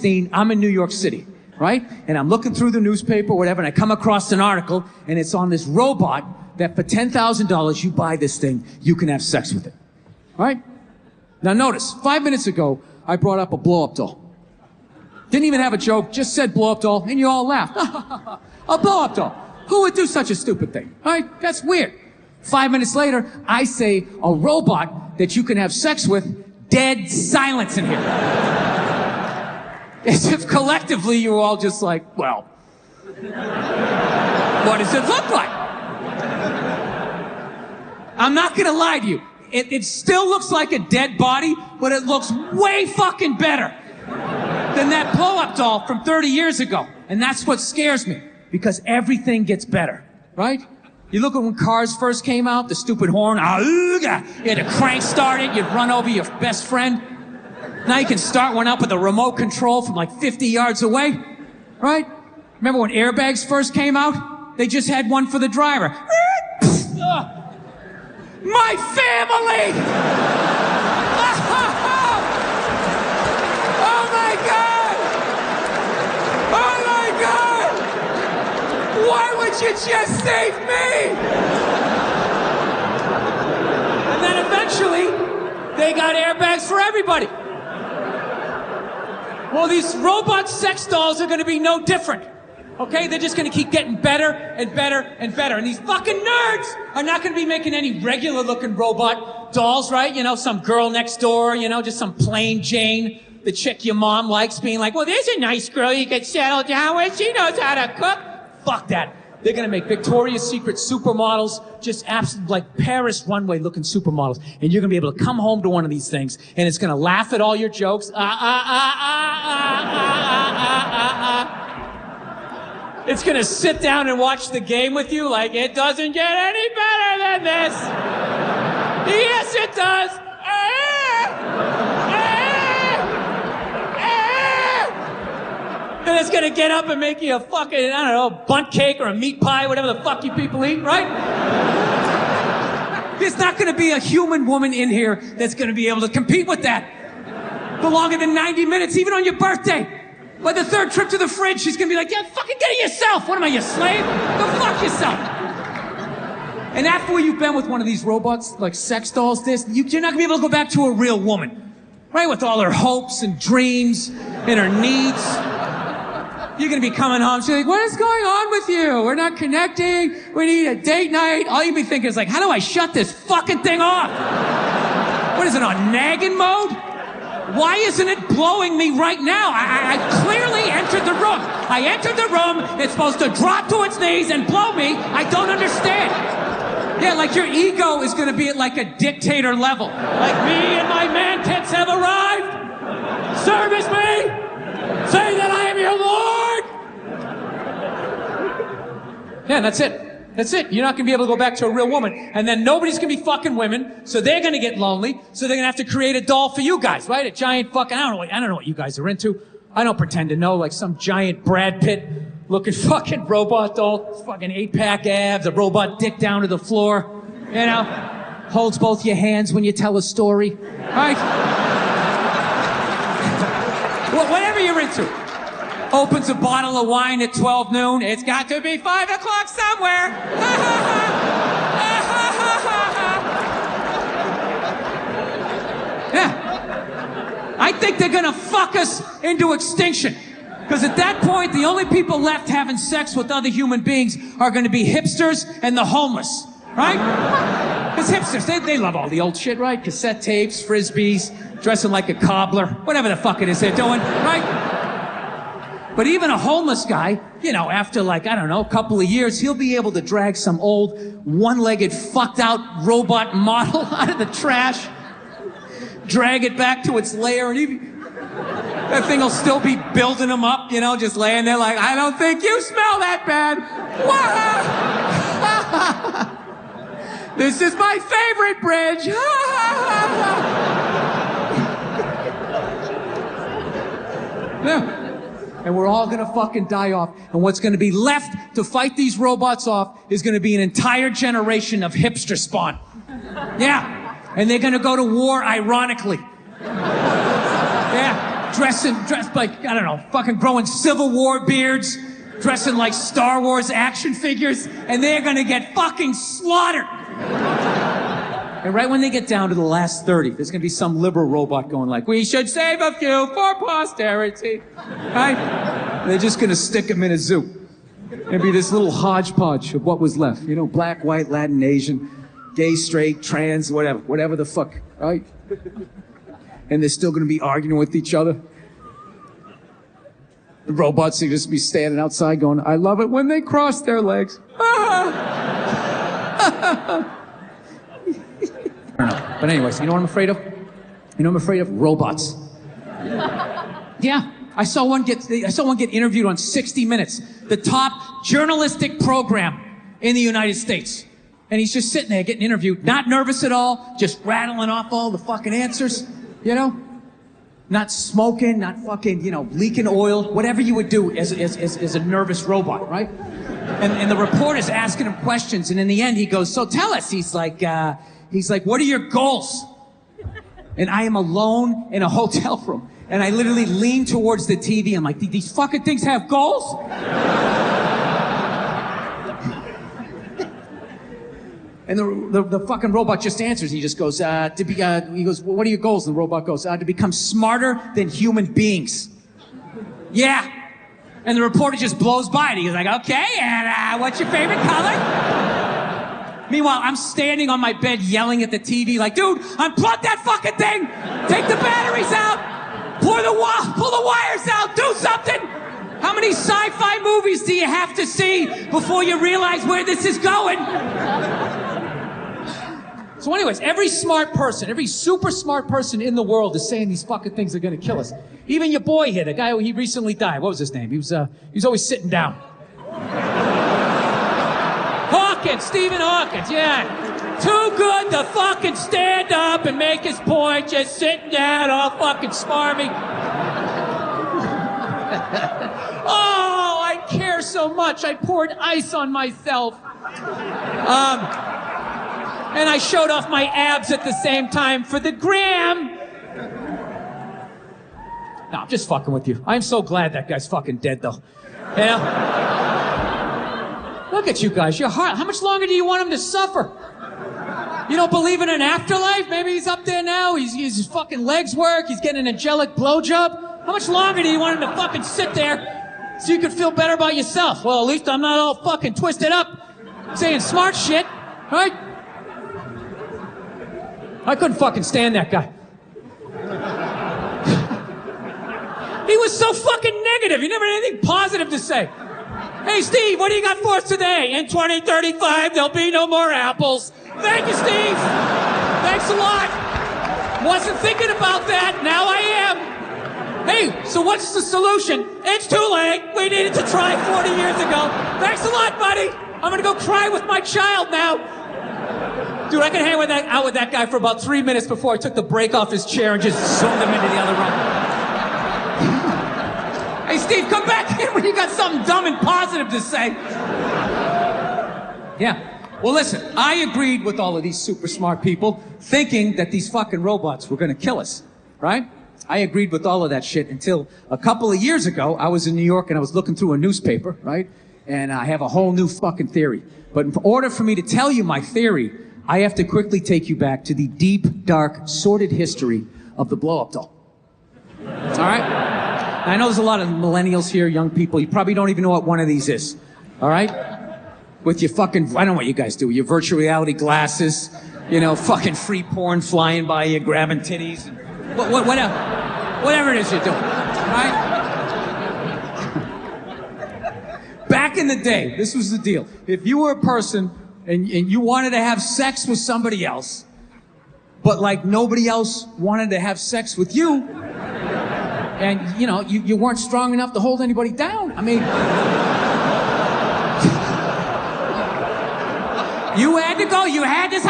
I'm in New York City, right? And I'm looking through the newspaper, whatever, and I come across an article, and it's on this robot that for $10,000, you buy this thing, you can have sex with it, right? Now notice, 5 minutes ago, I brought up a blow-up doll. Didn't even have a joke, just said blow-up doll, and you all laughed. A blow-up doll. Who would do such a stupid thing, right? That's weird. 5 minutes later, I say a robot that you can have sex with, dead silence in here. As if collectively you were all just like, well, what does it look like? I'm not gonna lie to you. It still looks like a dead body, but it looks way fucking better than that blow-up doll from 30 years ago. And that's what scares me, because everything gets better, right? You look at when cars first came out, the stupid horn, you had to crank start it, you'd run over your best friend. Now you can start one up with a remote control from like 50 yards away, right? Remember when airbags first came out? They just had one for the driver. My family! Oh my God! Oh my God! Why would you just save me? And then eventually, they got airbags for everybody. Well, these robot sex dolls are gonna be no different. Okay? They're just gonna keep getting better and better and better. And these fucking nerds are not gonna be making any regular looking robot dolls, right? You know, some girl next door, you know, just some plain Jane, the chick your mom likes, being like, well, there's a nice girl you can settle down with. She knows how to cook. Fuck that. They're gonna make Victoria's Secret supermodels, just absolute, like Paris runway looking supermodels. And you're gonna be able to come home to one of these things, and it's gonna laugh at all your jokes. It's gonna sit down and watch the game with you like, it doesn't get any better than this. Yes, it does. And it's gonna get up and make you a fucking, I don't know, bundt cake or a meat pie, whatever the fuck you people eat, right? There's not gonna be a human woman in here that's gonna be able to compete with that for longer than 90 minutes, even on your birthday. By the third trip to the fridge, she's gonna be like, yeah, fucking get it yourself. What am I, your slave? Go fuck yourself. And after you've been with one of these robots, like sex dolls, you're not gonna be able to go back to a real woman, right? With all her hopes and dreams and her needs. You're gonna be coming home, she's like, what is going on with you? We're not connecting, we need a date night. All you'll be thinking is like, how do I shut this fucking thing off? What is it, on nagging mode? Why isn't it blowing me right now? I clearly entered the room. I entered the room, it's supposed to drop to its knees and blow me. I don't understand. Yeah, like your ego is gonna be at like a dictator level. Like, me and my man tits have arrived. Service me. Say that I am your Lord! Yeah, that's it. That's it. You're not gonna be able to go back to a real woman. And then nobody's gonna be fucking women, so they're gonna get lonely, so they're gonna have to create a doll for you guys, right? A giant fucking, I don't know what you guys are into. I don't pretend to know, like some giant Brad Pitt looking fucking robot doll, fucking 8-pack abs, a robot dick down to the floor, you know? Holds both your hands when you tell a story, right? Whatever you're into. Opens a bottle of wine at 12 noon. It's got to be 5 o'clock somewhere. Yeah. I think they're gonna fuck us into extinction. Because at that point, the only people left having sex with other human beings are gonna be hipsters and the homeless. Right? Because hipsters, they love all the old shit, right? Cassette tapes, frisbees, dressing like a cobbler, whatever the fuck it is they're doing, right? But even a homeless guy, you know, after like, I don't know, a couple of years, he'll be able to drag some old, one-legged, fucked-out robot model out of the trash, drag it back to its lair, and that thing will still be building him up, you know, just laying there like, I don't think you smell that bad. This is my favorite bridge. Yeah. And we're all gonna fucking die off. And what's gonna be left to fight these robots off is gonna be an entire generation of hipster spawn. Yeah. And they're gonna go to war ironically. Yeah. dressed like, I don't know, fucking growing Civil War beards, dressing like Star Wars action figures, and they're gonna get fucking slaughtered. And right when they get down to the last 30, there's gonna be some liberal robot going like, we should save a few for posterity, right? And they're just gonna stick them in a zoo. It'd be this little hodgepodge of what was left. You know, black, white, Latin, Asian, gay, straight, trans, whatever the fuck, right? And they're still gonna be arguing with each other. The robots will just be standing outside going, I love it when they cross their legs. I don't know. But anyways, you know what I'm afraid of? You know what I'm afraid of? Robots. Yeah. I saw one get interviewed on 60 Minutes, the top journalistic program in the United States. And he's just sitting there getting interviewed, not nervous at all, just rattling off all the fucking answers, you know? Not smoking, not fucking, you know, leaking oil, whatever you would do as a nervous robot, right? And the reporter's asking him questions, and in the end he goes, so tell us, he's like, what are your goals? And I am alone in a hotel room. And I literally lean towards the TV. I'm like, these fucking things have goals? And the fucking robot just answers. He just goes, he goes, well, what are your goals? And the robot goes, to become smarter than human beings. Yeah. And the reporter just blows by it. He's like, okay, and what's your favorite color? Meanwhile, I'm standing on my bed yelling at the TV like, dude, unplug that fucking thing! Take the batteries out! Pull the wires out! Do something! How many sci-fi movies do you have to see before you realize where this is going? So anyways, every smart person, every super smart person in the world is saying these fucking things are gonna kill us. Even your boy here, the guy he recently died. What was his name? He was always sitting down. Hawkins, Stephen Hawkins, yeah. Too good to fucking stand up and make his point, just sitting down all fucking smarmy. Oh, I care so much. I poured ice on myself. And I showed off my abs at the same time for the gram. No, I'm just fucking with you. I'm so glad that guy's fucking dead, though. Yeah? Look at you guys. Your heart. How much longer do you want him to suffer? You don't believe in an afterlife? Maybe he's up there now. His fucking legs work. He's getting an angelic blowjob. How much longer do you want him to fucking sit there so you can feel better about yourself? Well, at least I'm not all fucking twisted up saying smart shit, right? I couldn't fucking stand that guy. He was so fucking negative. He never had anything positive to say. Hey, Steve, what do you got for us today? In 2035, there'll be no more apples. Thank you, Steve. Thanks a lot. Wasn't thinking about that. Now I am. Hey, so what's the solution? It's too late. We needed to try 40 years ago. Thanks a lot, buddy. I'm gonna go cry with my child now. Dude, I could hang out with that guy for about 3 minutes before I took the brake off his chair and just zoomed him into the other room. Hey, Steve, come back in when you got something dumb and positive to say. Yeah. Well, listen, I agreed with all of these super smart people thinking that these fucking robots were gonna kill us, right? I agreed with all of that shit until a couple of years ago, I was in New York and I was looking through a newspaper, right? And I have a whole new fucking theory. But in order for me to tell you my theory, I have to quickly take you back to the deep, dark, sordid history of the blow-up doll. All right? I know there's a lot of millennials here, young people. You probably don't even know what one of these is. All right? With your fucking, I don't know what you guys do, your virtual reality glasses, you know, fucking free porn flying by you, grabbing titties, and whatever it is you're doing. All right? Back in the day, this was the deal. If you were a person and you wanted to have sex with somebody else, but like nobody else wanted to have sex with you, and you know, you weren't strong enough to hold anybody down. I mean, you had to go, you had this